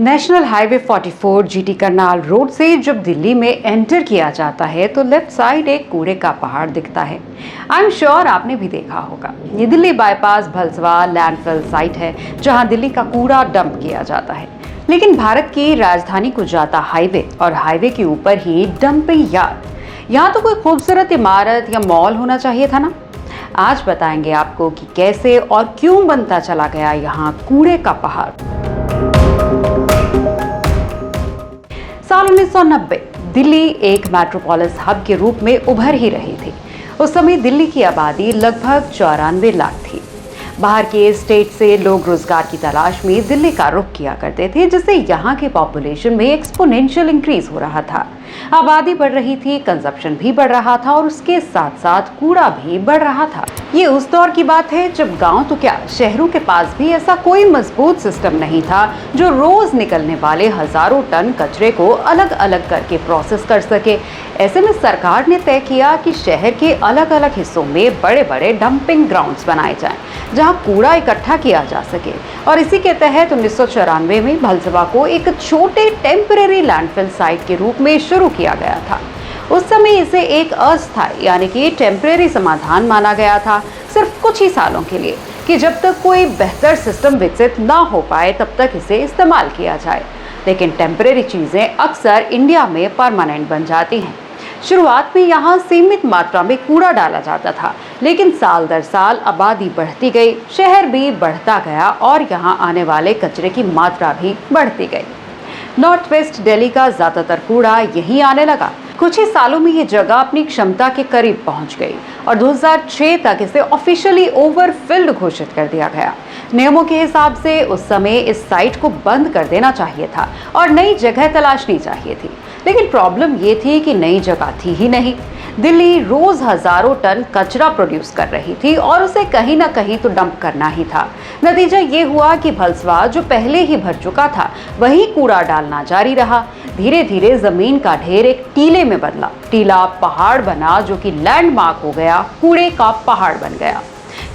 National highway 44 GT Karnal road से जब दिल्ली में एंटर किया जाता है तो लेफ्ट साइड एक कूड़े का पहाड़ दिखता है। आई एम श्योर आपने भी देखा होगा। ये Delhi bypass Bhalswa landfill site है जहां दिल्ली का कूड़ा डंप किया जाता है। लेकिन भारत की राजधानी को जाता हाईवे और हाईवे के ऊपर ही डंपिंग यार्ड, यहाँ तो कोई खूबसूरत इमारत या मॉल होना चाहिए था ना। आज बताएंगे आपको कि कैसे और क्यों बनता चला गया यहाँ कूड़े का पहाड़। साल 1990 दिल्ली एक मेट्रोपॉलिस हब के रूप में उभर ही रही थी। उस समय दिल्ली की आबादी लगभग 94 लाख थी। बाहर के स्टेट से लोग रोजगार की तलाश में दिल्ली का रुख किया करते थे, जिससे यहाँ के पॉपुलेशन में एक्सपोनेंशियल इंक्रीज हो रहा था। आबादी बढ़ रही थी, कंजप्शन भी बढ़ रहा था और उसके साथ साथ कूड़ा भी बढ़ रहा था। ये उस दौर की बात है जब गांव तो क्या, शहरों के पास भी ऐसा कोई मजबूत सिस्टम नहीं था जो रोज निकलने वाले हजारों टन कचरे को अलग अलग करके प्रोसेस कर सके। ऐसे में सरकार ने तय किया कि शहर के अलग अलग हिस्सों में बड़े बड़े डंपिंग ग्राउंड्स बनाए जाएं, जहां कूड़ा इकट्ठा किया जा सके। और इसी के तहत 1994 में भलसवा को एक छोटे टेम्परेरी लैंडफिल साइट के रूप में शुरू किया गया था। उस समय इसे एक अस्थायी यानी कि टेम्परेरी समाधान माना गया था, सिर्फ कुछ ही सालों के लिए, कि जब तक कोई बेहतर सिस्टम विकसित ना हो पाए तब तक इसे इस्तेमाल किया जाए। लेकिन टेम्परेरी चीजें अक्सर इंडिया में परमानेंट बन जाती हैं। शुरुआत में यहाँ सीमित मात्रा में कूड़ा डाला जाता था, लेकिन साल दर साल आबादी बढ़ती गई, शहर भी बढ़ता गया और यहाँ आने वाले कचरे की मात्रा भी बढ़ती गई। नॉर्थ वेस्ट दिल्ली का ज्यादातर कूड़ा यहीं आने लगा। कुछ ही सालों में ये जगह अपनी क्षमता के करीब पहुंच गई और 2006 तक इसे ऑफिशियली ओवरफिल्ड घोषित कर दिया गया। नियमों के हिसाब से उस समय इस साइट को बंद कर देना चाहिए था और नई जगह तलाशनी चाहिए थी। लेकिन प्रॉब्लम ये थी कि नई जगह थी ही नहीं। दिल्ली रोज हजारों टन कचरा प्रोड्यूस कर रही थी और उसे कहीं ना कहीं तो डंप करना ही था। नतीजा ये हुआ कि भलसवा जो पहले ही भर चुका था वही कूड़ा डालना जारी रहा। धीरे धीरे जमीन का ढेर एक टीले में बदला, टीला पहाड़ बना जो कि लैंडमार्क हो गया, कूड़े का पहाड़ बन गया।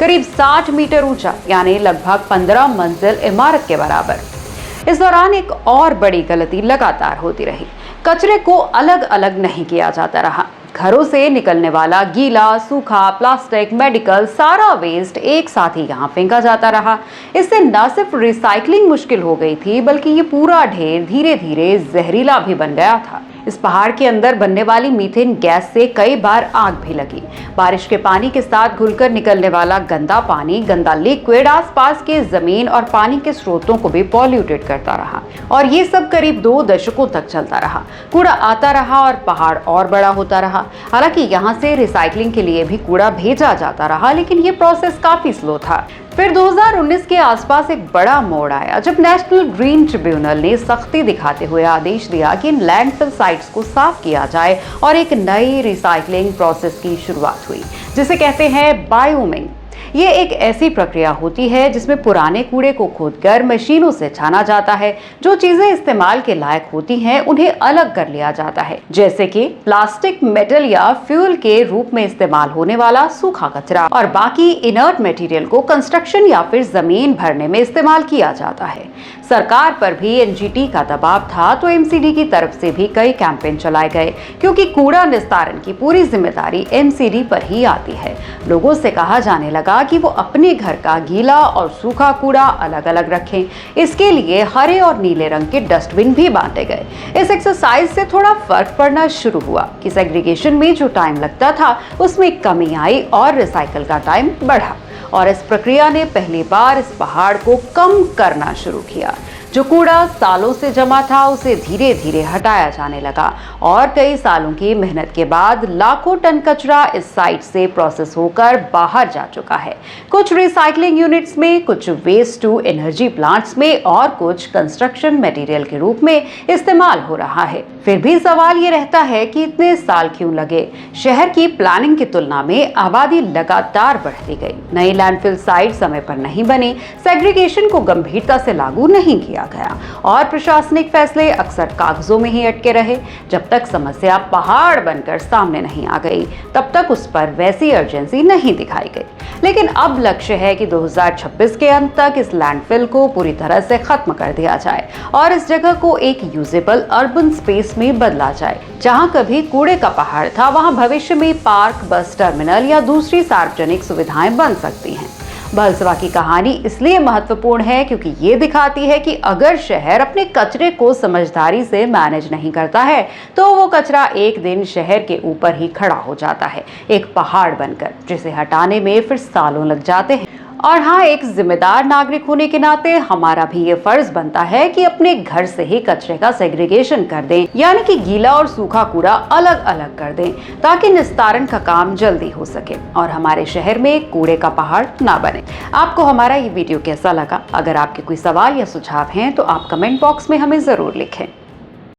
करीब 60 मीटर ऊंचा, यानी लगभग 15 मंजिल इमारत के बराबर। इस दौरान एक और बड़ी गलती लगातार होती रही। कचरे को अलग अलग नहीं किया जाता रहा। घरों से निकलने वाला गीला, सूखा, प्लास्टिक, मेडिकल सारा वेस्ट एक साथ ही यहाँ फेंका जाता रहा। इससे न सिर्फ रिसाइकलिंग मुश्किल हो गई थी, बल्कि ये पूरा ढेर धीरे धीरे जहरीला भी बन गया था। इस पहाड़ के अंदर बनने वाली मीथेन गैस से कई बार आग भी लगी। बारिश के पानी के साथ घुलकर निकलने वाला गंदा पानी, गंदा लिक्विड आसपास के जमीन और पानी के स्रोतों को भी पॉल्यूटेड करता रहा और ये सब करीब 2 दशकों तक चलता रहा। कूड़ा आता रहा और पहाड़ और बड़ा होता रहा। हालांकि यहाँ से रिसाइकलिंग के लिए भी कूड़ा भेजा जाता रहा, लेकिन ये प्रोसेस काफी स्लो था। फिर 2019 के आसपास एक बड़ा मोड़ आया जब नेशनल ग्रीन ट्रिब्यूनल ने सख्ती दिखाते हुए आदेश दिया कि इन लैंडफिल साइट्स को साफ किया जाए और एक नई रिसाइकलिंग प्रोसेस की शुरुआत हुई, जिसे कहते हैं बायोमिंग। ये एक ऐसी प्रक्रिया होती है जिसमें पुराने कूड़े को खोदकर मशीनों से छाना जाता है। जो चीजें इस्तेमाल के लायक होती हैं उन्हें अलग कर लिया जाता है, जैसे कि प्लास्टिक, मेटल या फ्यूल के रूप में इस्तेमाल होने वाला सूखा कचरा, और बाकी इनर्ट मटेरियल को कंस्ट्रक्शन या फिर जमीन भरने में इस्तेमाल किया जाता है। सरकार पर भी एनजीटी का दबाव था तो एमसीडी की तरफ से भी कई कैंपेन चलाए गए, क्योंकि कूड़ा निस्तारण की पूरी जिम्मेदारी एमसीडी पर ही आती है। लोगों से कहा जाने लगा कि वो अपने घर का गीला और सूखा कूड़ा अलग अलग रखें। इसके लिए हरे और नीले रंग के डस्टबिन भी बांटे गए। इस एक्सरसाइज से थोड़ा फर्क पड़ना शुरू हुआ कि सेग्रीगेशन में जो टाइम लगता था उसमें कमी आई और रिसाइकल का टाइम बढ़ा। और इस प्रक्रिया ने पहली बार इस पहाड़ को कम करना शुरू किया। जो कूड़ा सालों से जमा था उसे धीरे धीरे हटाया जाने लगा और कई सालों की मेहनत के बाद लाखों टन कचरा इस साइट से प्रोसेस होकर बाहर जा चुका है। कुछ रिसाइकलिंग यूनिट्स में, कुछ वेस्ट टू एनर्जी प्लांट्स में और कुछ कंस्ट्रक्शन मटेरियल के रूप में इस्तेमाल हो रहा है। फिर भी सवाल ये रहता है कि इतने साल क्यों लगे। शहर की प्लानिंग की तुलना में आबादी लगातार बढ़ती गई, नई लैंडफिल साइट समय पर नहीं बनी, सेग्रीगेशन को गंभीरता से लागू नहीं किया दिया गया और प्रशासनिक फैसले अक्सर कागजों में ही अटके रहे। जब तक समस्या पहाड़ बनकर सामने नहीं आ गई, तब तक उस पर वैसी अर्जेंसी नहीं दिखाई गई। लेकिन अब लक्ष्य है कि 2026 के अंत तक इस लैंडफिल को पूरी तरह से खत्म कर दिया जाए और इस जगह को एक यूजेबल अर्बन स्पेस में बदला जाए। जहां कभी कूड़े का पहाड़ था, वहां भविष्य में पार्क, बस टर्मिनल या दूसरी सार्वजनिक सुविधाएं बन सकती हैं। बहलसवा की कहानी इसलिए महत्वपूर्ण है क्योंकि ये दिखाती है कि अगर शहर अपने कचरे को समझदारी से मैनेज नहीं करता है, तो वो कचरा एक दिन शहर के ऊपर ही खड़ा हो जाता है, एक पहाड़ बनकर, जिसे हटाने में फिर सालों लग जाते हैं। और हाँ, एक जिम्मेदार नागरिक होने के नाते हमारा भी ये फर्ज बनता है कि अपने घर से ही कचरे का सेग्रीगेशन कर दें, यानी कि गीला और सूखा कूड़ा अलग अलग कर दें, ताकि निस्तारण का काम जल्दी हो सके और हमारे शहर में कूड़े का पहाड़ ना बने। आपको हमारा ये वीडियो कैसा लगा? अगर आपके कोई सवाल या सुझाव हैं तो आप कमेंट बॉक्स में हमें जरूर लिखें।